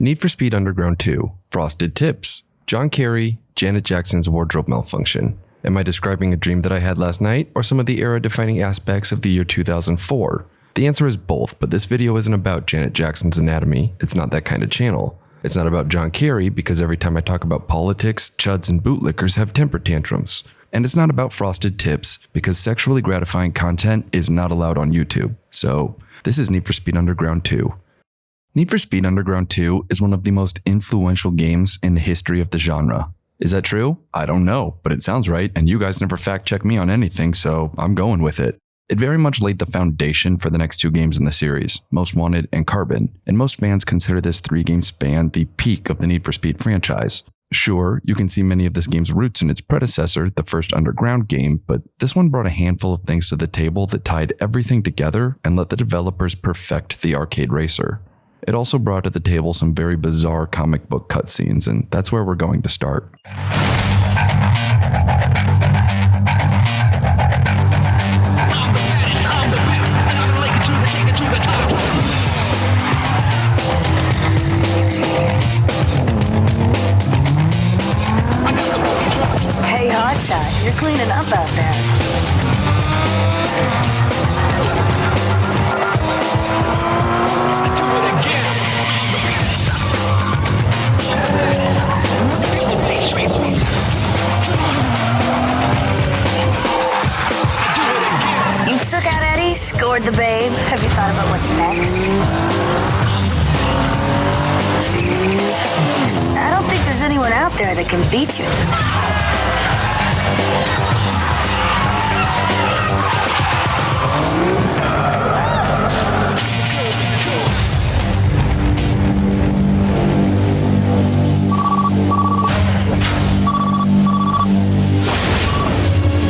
Need for Speed Underground 2, Frosted Tips, John Kerry, Janet Jackson's wardrobe malfunction. Am I describing a dream that I had last night, or some of the era-defining aspects of the year 2004? The answer is both, but this video isn't about Janet Jackson's anatomy. It's not that kind of channel. It's not about John Kerry, because every time I talk about politics, chuds and bootlickers have temper tantrums. And it's not about Frosted Tips, because sexually gratifying content is not allowed on YouTube. So, this is Need for Speed Underground 2. Need for Speed Underground 2 is one of the most influential games in the history of the genre. Is that true? I don't know, but it sounds right, and you guys never fact-check me on anything, so I'm going with it. It very much laid the foundation for the next two games in the series, Most Wanted and Carbon, and most fans consider this three-game span the peak of the Need for Speed franchise. Sure, you can see many of this game's roots in its predecessor, the first Underground game, but this one brought a handful of things to the table that tied everything together and let the developers perfect the arcade racer. It also brought to the table some very bizarre comic book cutscenes, and that's where we're going to start. Hey, Hotshot, you're cleaning up out there. You took out Eddie, scored the babe. Have you thought about what's next? I don't think there's anyone out there that can beat you.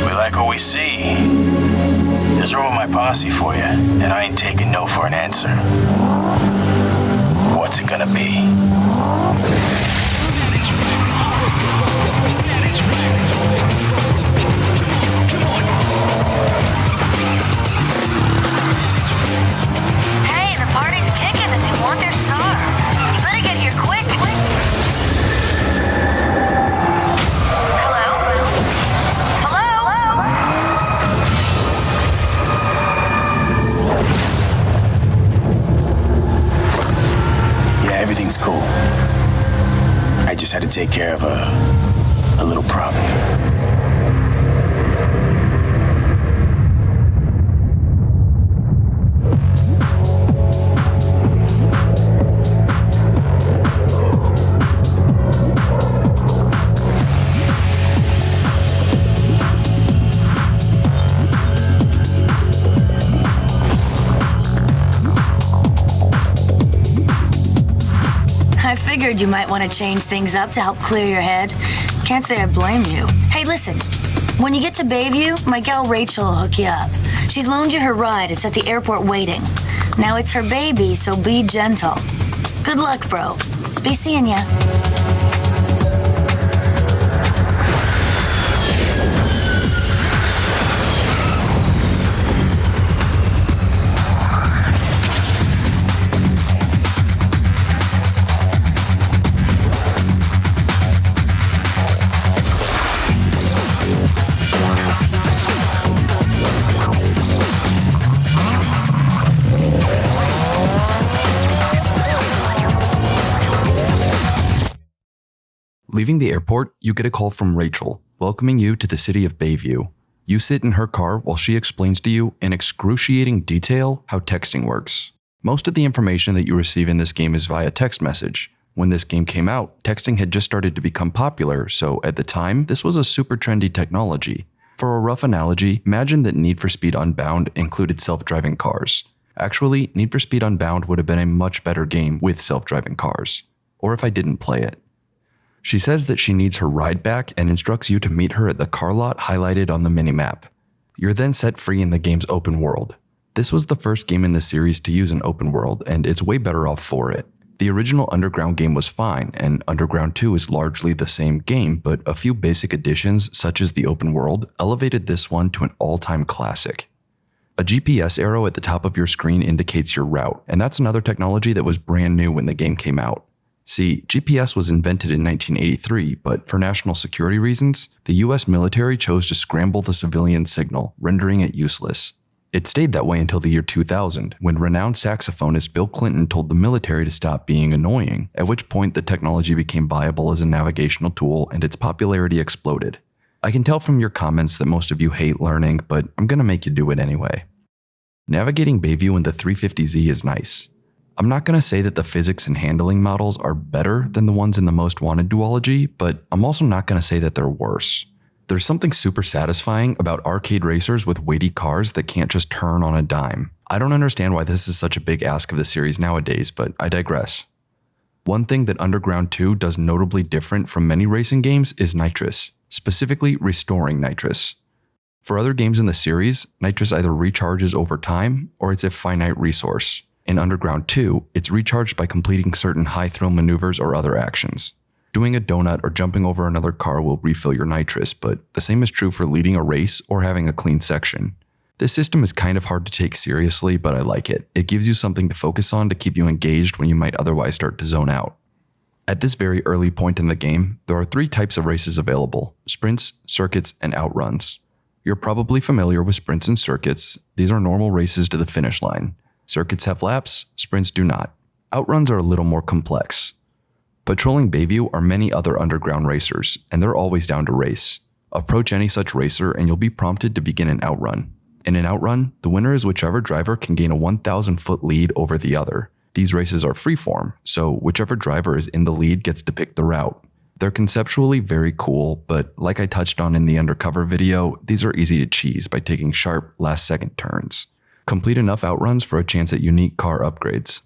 We like what we see. There's room in my posse for you, and I ain't taking no for an answer. What's it gonna be? Hey, the party's kicking and they want their star. You better get here quick. Hello? Yeah, everything's cool. I just had to take care of a little problem. I figured you might want to change things up to help clear your head. Can't say I blame you. Hey, listen. When you get to Bayview, my gal Rachel will hook you up. She's loaned you her ride. It's at the airport waiting. Now it's her baby, so be gentle. Good luck, bro. Be seeing ya. Leaving the airport, you get a call from Rachel, welcoming you to the city of Bayview. You sit in her car while she explains to you in excruciating detail how texting works. Most of the information that you receive in this game is via text message. When this game came out, texting had just started to become popular, so at the time, this was a super trendy technology. For a rough analogy, imagine that Need for Speed Unbound included self-driving cars. Actually, Need for Speed Unbound would have been a much better game with self-driving cars. Or if I didn't play it. She says that she needs her ride back and instructs you to meet her at the car lot highlighted on the minimap. You're then set free in the game's open world. This was the first game in the series to use an open world, and it's way better off for it. The original Underground game was fine, and Underground 2 is largely the same game, but a few basic additions, such as the open world, elevated this one to an all-time classic. A GPS arrow at the top of your screen indicates your route, and that's another technology that was brand new when the game came out. See, GPS was invented in 1983, but for national security reasons, the US military chose to scramble the civilian signal, rendering it useless. It stayed that way until the year 2000, when renowned saxophonist Bill Clinton told the military to stop being annoying, at which point the technology became viable as a navigational tool and its popularity exploded. I can tell from your comments that most of you hate learning, but I'm gonna make you do it anyway. Navigating Bayview in the 350Z is nice. I'm not going to say that the physics and handling models are better than the ones in the Most Wanted duology, but I'm also not going to say that they're worse. There's something super satisfying about arcade racers with weighty cars that can't just turn on a dime. I don't understand why this is such a big ask of the series nowadays, but I digress. One thing that Underground 2 does notably different from many racing games is nitrous, specifically restoring nitrous. For other games in the series, nitrous either recharges over time or it's a finite resource. In Underground 2, it's recharged by completing certain high-thrill maneuvers or other actions. Doing a donut or jumping over another car will refill your nitrous, but the same is true for leading a race or having a clean section. This system is kind of hard to take seriously, but I like it. It gives you something to focus on to keep you engaged when you might otherwise start to zone out. At this very early point in the game, there are 3 types of races available: sprints, circuits, and outruns. You're probably familiar with sprints and circuits. These are normal races to the finish line. Circuits have laps, sprints do not. Outruns are a little more complex. Patrolling Bayview are many other underground racers, and they're always down to race. Approach any such racer and you'll be prompted to begin an outrun. In an outrun, the winner is whichever driver can gain a 1,000-foot lead over the other. These races are freeform, so whichever driver is in the lead gets to pick the route. They're conceptually very cool, but like I touched on in the undercover video, these are easy to cheese by taking sharp, last-second turns. Complete enough outruns for a chance at unique car upgrades.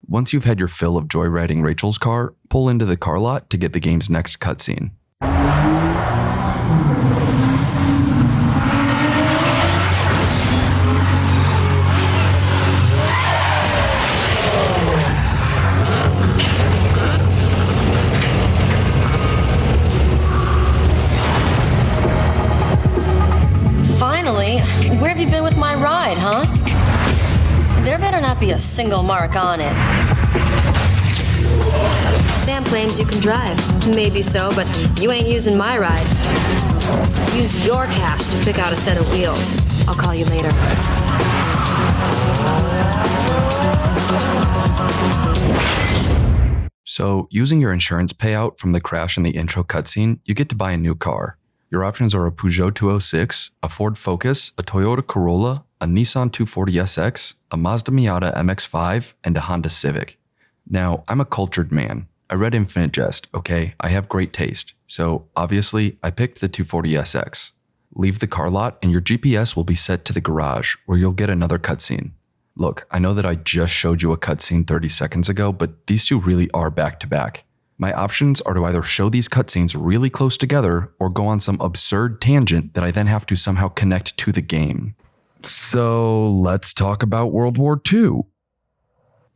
Once you've had your fill of joyriding Rachel's car, pull into the car lot to get the game's next cutscene. Finally, where have you been with my ride, huh? There better not be a single mark on it. Sam claims you can drive. Maybe so, but you ain't using my ride. Use your cash to pick out a set of wheels. I'll call you later. So, using your insurance payout from the crash in the intro cutscene, you get to buy a new car. Your options are a Peugeot 206, a Ford Focus, a Toyota Corolla, a Nissan 240SX, a Mazda Miata MX-5, and a Honda Civic. Now, I'm a cultured man. I read Infinite Jest, okay? I have great taste. So, obviously, I picked the 240SX. Leave the car lot and your GPS will be set to the garage, where you'll get another cutscene. Look, I know that I just showed you a cutscene 30 seconds ago, but these two really are back to back. My options are to either show these cutscenes really close together or go on some absurd tangent that I then have to somehow connect to the game. So let's talk about World War II.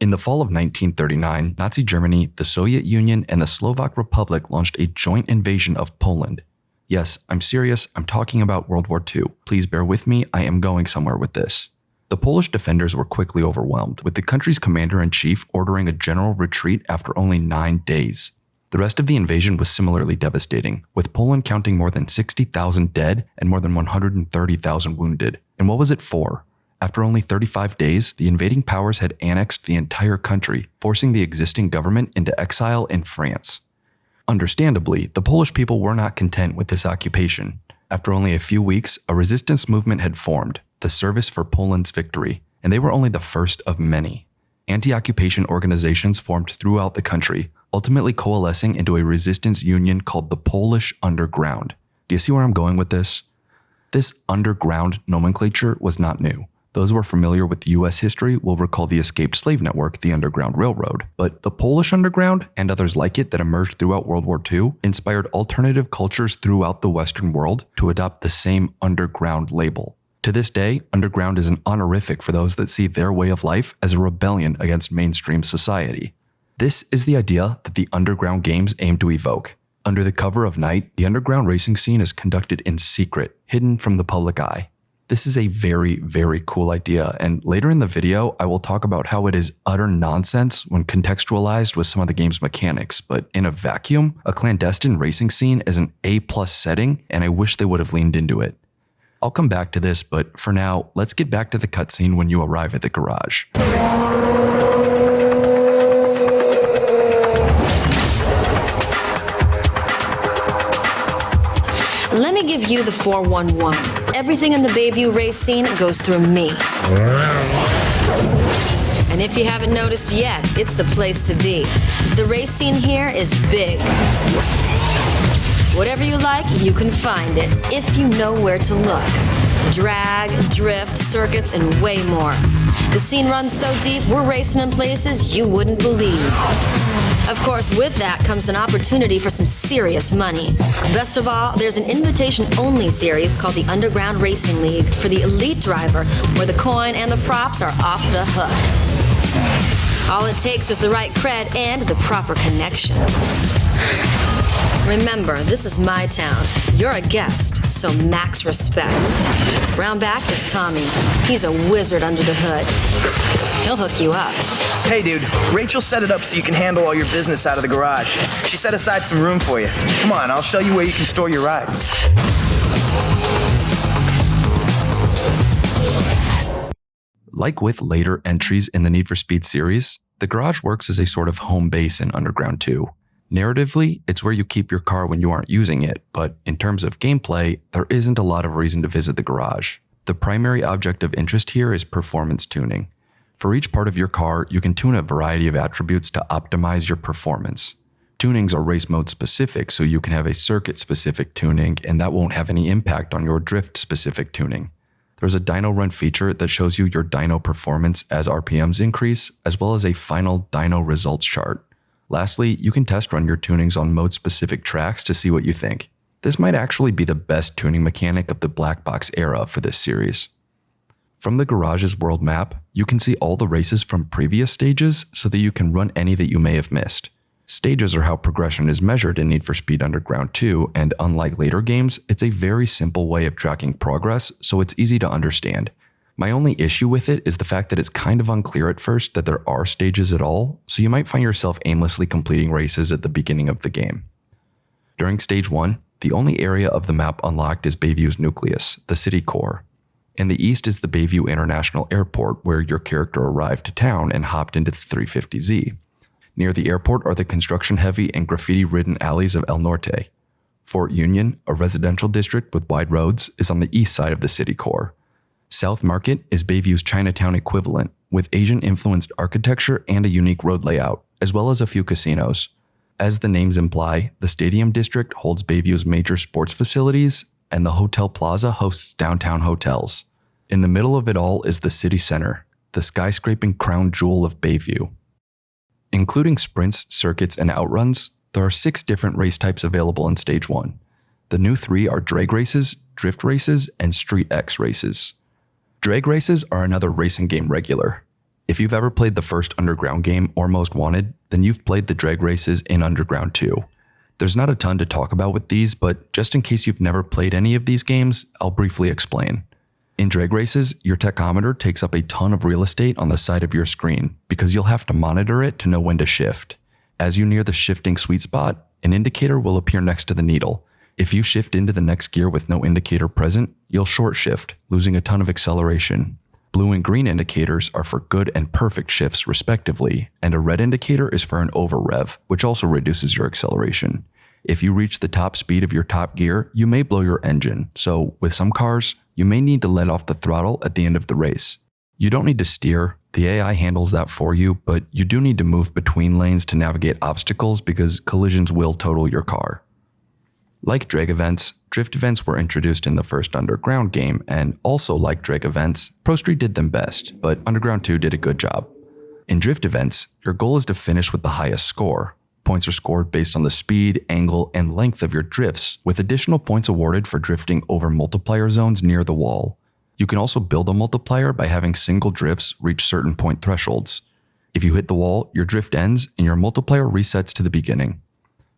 In the fall of 1939, Nazi Germany, the Soviet Union, and the Slovak Republic launched a joint invasion of Poland. Yes, I'm serious, I'm talking about World War II. Please bear with me, I am going somewhere with this. The Polish defenders were quickly overwhelmed, with the country's commander-in-chief ordering a general retreat after only 9 days. The rest of the invasion was similarly devastating, with Poland counting more than 60,000 dead and more than 130,000 wounded. And what was it for? After only 35 days, the invading powers had annexed the entire country, forcing the existing government into exile in France. Understandably, the Polish people were not content with this occupation. After only a few weeks, a resistance movement had formed, the Service for Poland's Victory, and they were only the first of many. Anti-occupation organizations formed throughout the country, ultimately coalescing into a resistance union called the Polish Underground. Do you see where I'm going with this? This underground nomenclature was not new. Those who are familiar with US history will recall the escaped slave network, the Underground Railroad. But the Polish Underground, and others like it that emerged throughout World War II, inspired alternative cultures throughout the Western world to adopt the same underground label. To this day, underground is an honorific for those that see their way of life as a rebellion against mainstream society. This is the idea that the underground games aim to evoke. Under the cover of night, the underground racing scene is conducted in secret, hidden from the public eye. This is a very, very cool idea, and later in the video, I will talk about how it is utter nonsense when contextualized with some of the game's mechanics, but in a vacuum, a clandestine racing scene is an A+ setting, and I wish they would have leaned into it. I'll come back to this, but for now, let's get back to the cutscene when you arrive at the garage. Let me give you the 411. Everything in the Bayview race scene goes through me. And if you haven't noticed yet, it's the place to be. The race scene here is big. Whatever you like, you can find it, if you know where to look. Drag, drift, circuits, and way more. The scene runs so deep, we're racing in places you wouldn't believe. Of course, with that comes an opportunity for some serious money. Best of all, there's an invitation-only series called the Underground Racing League for the elite driver, where the coin and the props are off the hook. All it takes is the right cred and the proper connections. Remember, this is my town. You're a guest, so max respect. Round back is Tommy. He's a wizard under the hood. He'll hook you up. Hey, dude, Rachel set it up so you can handle all your business out of the garage. She set aside some room for you. Come on, I'll show you where you can store your rides. Like with later entries in the Need for Speed series, the garage works as a sort of home base in Underground 2. Narratively, it's where you keep your car when you aren't using it, but in terms of gameplay, there isn't a lot of reason to visit the garage. The primary object of interest here is performance tuning. For each part of your car, you can tune a variety of attributes to optimize your performance. Tunings are race mode specific, so you can have a circuit specific tuning, and that won't have any impact on your drift specific tuning. There's a dyno run feature that shows you your dyno performance as RPMs increase, as well as a final dyno results chart. Lastly, you can test run your tunings on mode-specific tracks to see what you think. This might actually be the best tuning mechanic of the black box era for this series. From the garage's world map, you can see all the races from previous stages so that you can run any that you may have missed. Stages are how progression is measured in Need for Speed Underground 2, and unlike later games, it's a very simple way of tracking progress, so it's easy to understand. My only issue with it is the fact that it's kind of unclear at first that there are stages at all, so you might find yourself aimlessly completing races at the beginning of the game. During Stage 1, the only area of the map unlocked is Bayview's nucleus, the city core. In the east is the Bayview International Airport, where your character arrived to town and hopped into the 350Z. Near the airport are the construction-heavy and graffiti-ridden alleys of El Norte. Fort Union, a residential district with wide roads, is on the east side of the city core. South Market is Bayview's Chinatown equivalent, with Asian-influenced architecture and a unique road layout, as well as a few casinos. As the names imply, the Stadium District holds Bayview's major sports facilities, and the Hotel Plaza hosts downtown hotels. In the middle of it all is the city center, the skyscraping crown jewel of Bayview. Including sprints, circuits, and outruns, there are 6 different race types available in Stage 1. The new 3 are drag races, drift races, and street X races. Drag races are another racing game regular. If you've ever played the first Underground game or Most Wanted, then you've played the drag races in Underground 2. There's not a ton to talk about with these, but just in case you've never played any of these games, I'll briefly explain. In drag races, your tachometer takes up a ton of real estate on the side of your screen because you'll have to monitor it to know when to shift. As you near the shifting sweet spot, an indicator will appear next to the needle. If you shift into the next gear with no indicator present, you'll short shift, losing a ton of acceleration. Blue and green indicators are for good and perfect shifts respectively, and a red indicator is for an over rev, which also reduces your acceleration. If you reach the top speed of your top gear, you may blow your engine, so with some cars, you may need to let off the throttle at the end of the race. You don't need to steer, the AI handles that for you, but you do need to move between lanes to navigate obstacles because collisions will total your car. Like drag events, drift events were introduced in the first Underground game, and also like drag events, Pro Street did them best, but Underground 2 did a good job. In drift events, your goal is to finish with the highest score. Points are scored based on the speed, angle, and length of your drifts, with additional points awarded for drifting over multiplier zones near the wall. You can also build a multiplier by having single drifts reach certain point thresholds. If you hit the wall, your drift ends and your multiplier resets to the beginning.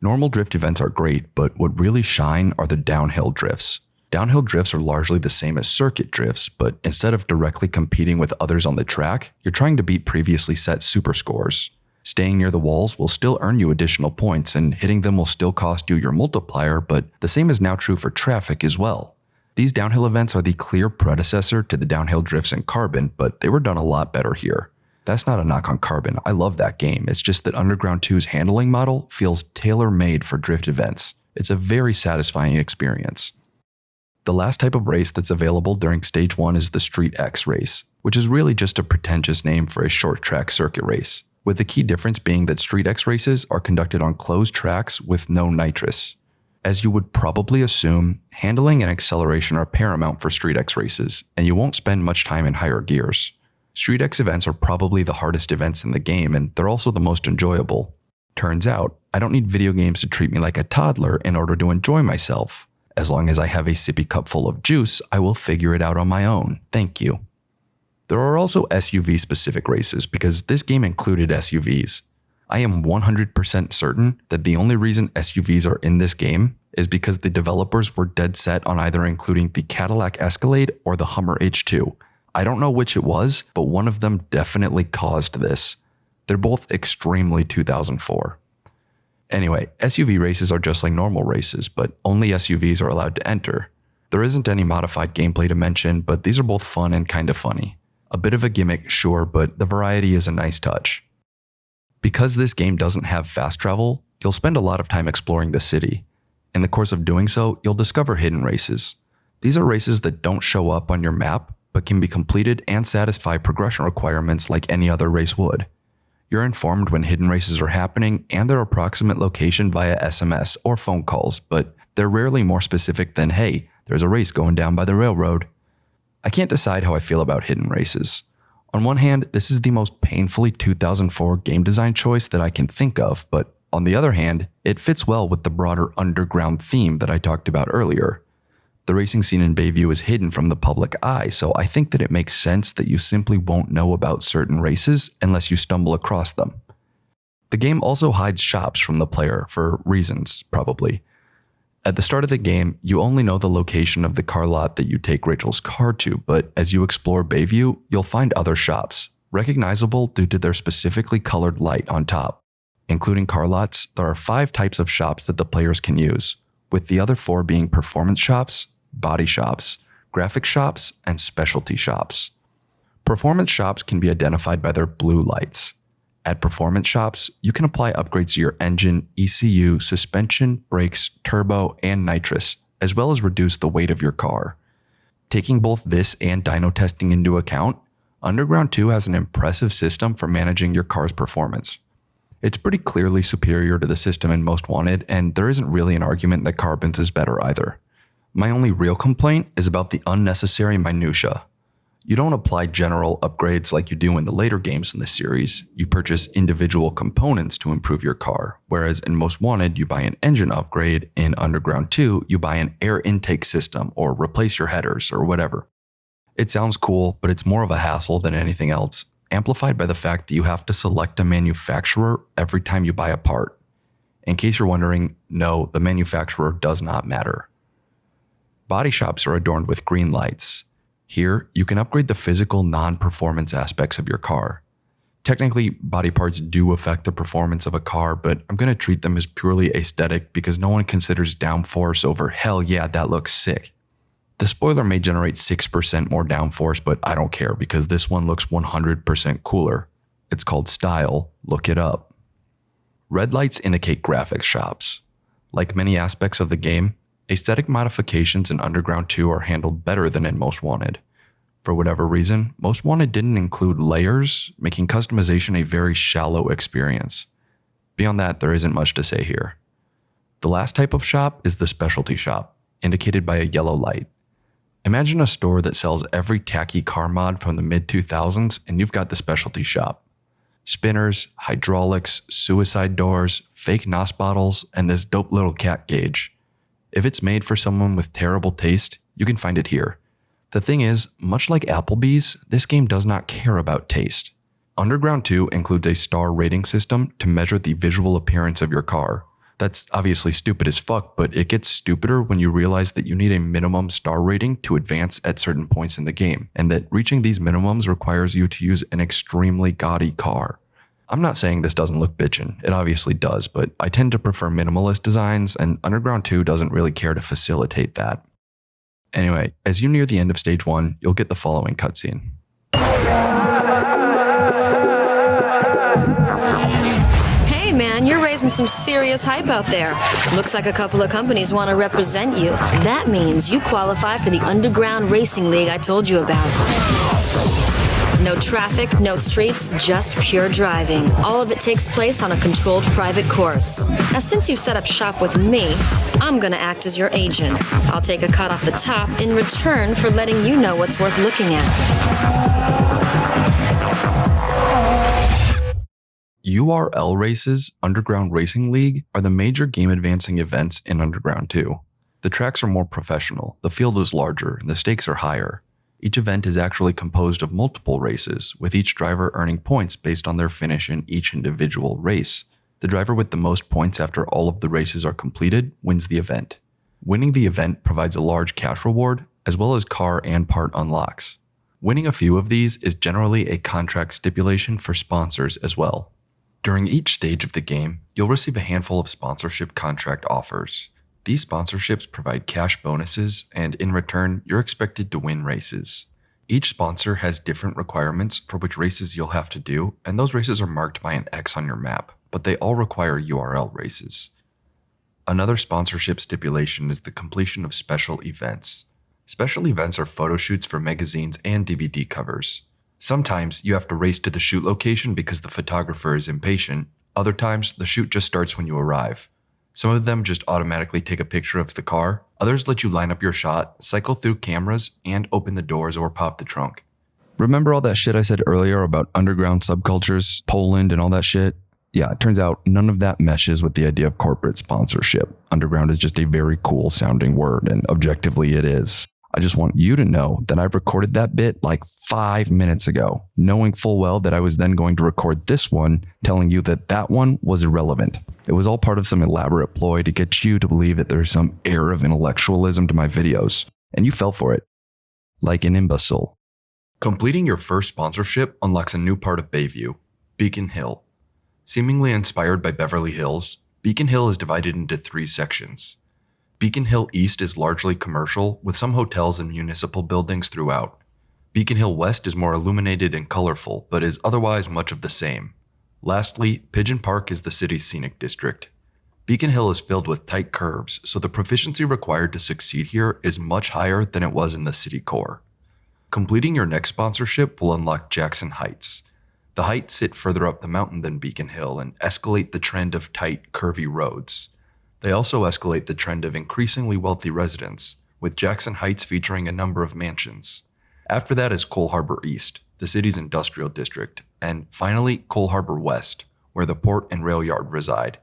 Normal drift events are great, but what really shine are the downhill drifts. Downhill drifts are largely the same as circuit drifts, but instead of directly competing with others on the track, you're trying to beat previously set super scores. Staying near the walls will still earn you additional points, and hitting them will still cost you your multiplier, but the same is now true for traffic as well. These downhill events are the clear predecessor to the downhill drifts in Carbon, but they were done a lot better here. That's not a knock on Carbon, I love that game, it's just that Underground 2's handling model feels tailor-made for drift events. It's a very satisfying experience. The last type of race that's available during Stage 1 is the Street X race, which is really just a pretentious name for a short track circuit race, with the key difference being that Street X races are conducted on closed tracks with no nitrous. As you would probably assume, handling and acceleration are paramount for Street X races, and you won't spend much time in higher gears. Street X events are probably the hardest events in the game, and they're also the most enjoyable. Turns out, I don't need video games to treat me like a toddler in order to enjoy myself. As long as I have a sippy cup full of juice, I will figure it out on my own. Thank you. There are also SUV-specific races because this game included SUVs. I am 100% certain that the only reason SUVs are in this game is because the developers were dead set on either including the Cadillac Escalade or the Hummer H2. I don't know which it was, but one of them definitely caused this. They're both extremely 2004. Anyway, SUV races are just like normal races, but only SUVs are allowed to enter. There isn't any modified gameplay to mention, but these are both fun and kind of funny. A bit of a gimmick, sure, but the variety is a nice touch. Because this game doesn't have fast travel, you'll spend a lot of time exploring the city. In the course of doing so, you'll discover hidden races. These are races that don't show up on your map, but can be completed and satisfy progression requirements like any other race would. You're informed when hidden races are happening and their approximate location via SMS or phone calls, but they're rarely more specific than, hey, there's a race going down by the railroad. I can't decide how I feel about hidden races. On one hand, this is the most painfully 2004 game design choice that I can think of, but on the other hand, it fits well with the broader underground theme that I talked about earlier. The racing scene in Bayview is hidden from the public eye, so I think that it makes sense that you simply won't know about certain races unless you stumble across them. The game also hides shops from the player for reasons, probably. At the start of the game, you only know the location of the car lot that you take Rachel's car to, but as you explore Bayview, you'll find other shops, recognizable due to their specifically colored light on top. Including car lots, there are 5 types of shops that the players can use, with the other 4 being performance shops, body shops, graphic shops, and specialty shops. Performance shops can be identified by their blue lights. At performance shops, you can apply upgrades to your engine, ECU, suspension, brakes, turbo, and nitrous, as well as reduce the weight of your car. Taking both this and dyno testing into account, Underground 2 has an impressive system for managing your car's performance. It's pretty clearly superior to the system in Most Wanted, and there isn't really an argument that Carbon's is better either. My only real complaint is about the unnecessary minutia. You don't apply general upgrades like you do in the later games in the series. You purchase individual components to improve your car, whereas in Most Wanted, you buy an engine upgrade. In Underground 2, you buy an air intake system or replace your headers or whatever. It sounds cool, but it's more of a hassle than anything else, amplified by the fact that you have to select a manufacturer every time you buy a part. In case you're wondering, no, the manufacturer does not matter. Body shops are adorned with green lights. Here, you can upgrade the physical non-performance aspects of your car. Technically, body parts do affect the performance of a car, but I'm going to treat them as purely aesthetic because no one considers downforce over hell yeah, that looks sick. The spoiler may generate 6% more downforce, but I don't care because this one looks 100% cooler. It's called style, look it up. Red lights indicate graphics shops. Like many aspects of the game, aesthetic modifications in Underground 2 are handled better than in Most Wanted. For whatever reason, Most Wanted didn't include layers, making customization a very shallow experience. Beyond that, there isn't much to say here. The last type of shop is the specialty shop, indicated by a yellow light. Imagine a store that sells every tacky car mod from the mid-2000s and you've got the specialty shop. Spinners, hydraulics, suicide doors, fake NOS bottles, and this dope little cat gauge. If it's made for someone with terrible taste, you can find it here. The thing is, much like Applebee's, this game does not care about taste. Underground 2 includes a star rating system to measure the visual appearance of your car. That's obviously stupid as fuck, but it gets stupider when you realize that you need a minimum star rating to advance at certain points in the game, and that reaching these minimums requires you to use an extremely gaudy car. I'm not saying this doesn't look bitchin', it obviously does, but I tend to prefer minimalist designs, and Underground 2 doesn't really care to facilitate that. Anyway, as you near the end of Stage 1, you'll get the following cutscene. Hey man, you're raising some serious hype out there. Looks like a couple of companies want to represent you. That means you qualify for the underground racing league I told you about. No traffic, no streets, just pure driving. All of it takes place on a controlled private course. Now, since you've set up shop with me, I'm gonna act as your agent. I'll take a cut off the top in return for letting you know what's worth looking at. URL races, Underground Racing League, are the major game advancing events in Underground 2. The tracks are more professional, the field is larger, and the stakes are higher. Each event is actually composed of multiple races, with each driver earning points based on their finish in each individual race. The driver with the most points after all of the races are completed wins the event. Winning the event provides a large cash reward, as well as car and part unlocks. Winning a few of these is generally a contract stipulation for sponsors as well. During each stage of the game, you'll receive a handful of sponsorship contract offers. These sponsorships provide cash bonuses, and in return, you're expected to win races. Each sponsor has different requirements for which races you'll have to do, and those races are marked by an X on your map, but they all require URL races. Another sponsorship stipulation is the completion of special events. Special events are photo shoots for magazines and DVD covers. Sometimes you have to race to the shoot location because the photographer is impatient. Other times, the shoot just starts when you arrive. Some of them just automatically take a picture of the car. Others let you line up your shot, cycle through cameras, and open the doors or pop the trunk. Remember all that shit I said earlier about underground subcultures, Poland, and all that shit? Yeah, it turns out none of that meshes with the idea of corporate sponsorship. Underground is just a very cool sounding word, and objectively it is. I just want you to know that I recorded that bit like 5 minutes ago, knowing full well that I was then going to record this one, telling you that that one was irrelevant. It was all part of some elaborate ploy to get you to believe that there's some air of intellectualism to my videos, and you fell for it. Like an imbecile. Completing your first sponsorship unlocks a new part of Bayview, Beacon Hill. Seemingly inspired by Beverly Hills, Beacon Hill is divided into 3 sections. Beacon Hill East is largely commercial, with some hotels and municipal buildings throughout. Beacon Hill West is more illuminated and colorful, but is otherwise much of the same. Lastly, Pigeon Park is the city's scenic district. Beacon Hill is filled with tight curves, so the proficiency required to succeed here is much higher than it was in the city core. Completing your next sponsorship will unlock Jackson Heights. The heights sit further up the mountain than Beacon Hill and escalate the trend of tight, curvy roads. They also escalate the trend of increasingly wealthy residents, with Jackson Heights featuring a number of mansions. After that is Cole Harbor East, the city's industrial district, and finally Cole Harbor West, where the port and rail yard reside.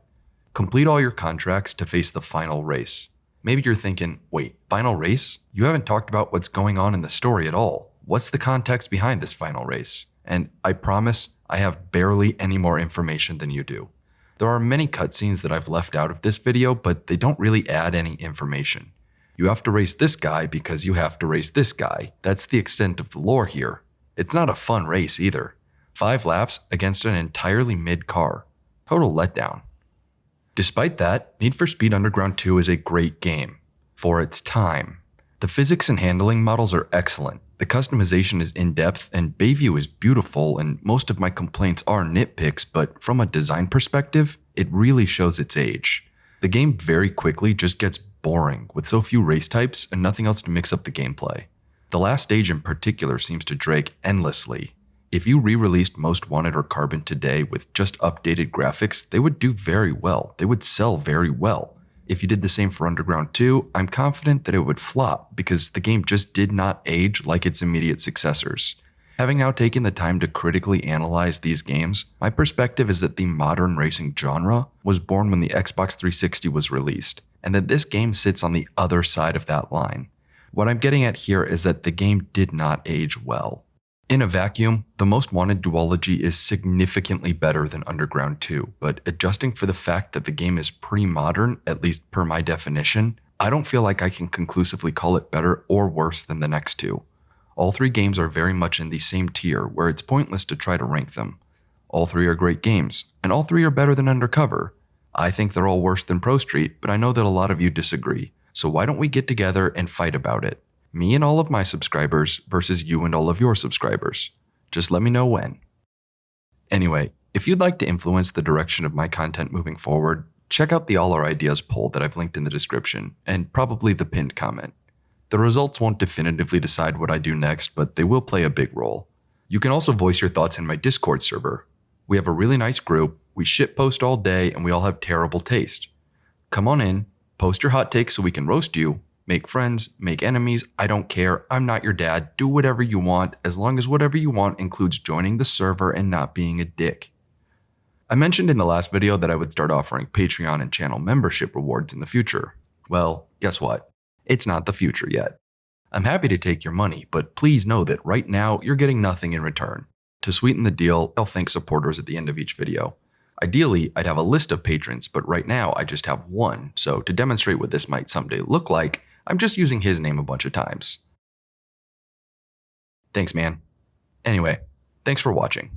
Complete all your contracts to face the final race. Maybe you're thinking, wait, final race? You haven't talked about what's going on in the story at all. What's the context behind this final race? And I promise I have barely any more information than you do. There are many cutscenes that I've left out of this video, but they don't really add any information. You have to race this guy because you have to race this guy. That's the extent of the lore here. It's not a fun race either. 5 laps against an entirely mid car. Total letdown. Despite that, Need for Speed Underground 2 is a great game. For its time. The physics and handling models are excellent. The customization is in-depth, and Bayview is beautiful, and most of my complaints are nitpicks, but from a design perspective, it really shows its age. The game very quickly just gets boring, with so few race types and nothing else to mix up the gameplay. The last stage in particular seems to drag endlessly. If you re-released Most Wanted or Carbon today with just updated graphics, they would do very well. They would sell very well. If you did the same for Underground 2, I'm confident that it would flop because the game just did not age like its immediate successors. Having now taken the time to critically analyze these games, my perspective is that the modern racing genre was born when the Xbox 360 was released, and that this game sits on the other side of that line. What I'm getting at here is that the game did not age well. In a vacuum, the Most Wanted duology is significantly better than Underground 2, but adjusting for the fact that the game is pretty modern, at least per my definition, I don't feel like I can conclusively call it better or worse than the next two. All three games are very much in the same tier, where it's pointless to try to rank them. All three are great games, and all three are better than Undercover. I think they're all worse than Pro Street, but I know that a lot of you disagree, so why don't we get together and fight about it? Me and all of my subscribers versus you and all of your subscribers. Just let me know when. Anyway, if you'd like to influence the direction of my content moving forward, check out the All Our Ideas poll that I've linked in the description, and probably the pinned comment. The results won't definitively decide what I do next, but they will play a big role. You can also voice your thoughts in my Discord server. We have a really nice group, we shitpost all day, and we all have terrible taste. Come on in, post your hot takes so we can roast you, make friends, make enemies, I don't care, I'm not your dad, do whatever you want, as long as whatever you want includes joining the server and not being a dick. I mentioned in the last video that I would start offering Patreon and channel membership rewards in the future. Well, guess what? It's not the future yet. I'm happy to take your money, but please know that right now you're getting nothing in return. To sweeten the deal, I'll thank supporters at the end of each video. Ideally, I'd have a list of patrons, but right now I just have one, so to demonstrate what this might someday look like, I'm just using his name a bunch of times. Thanks, man. Anyway, thanks for watching.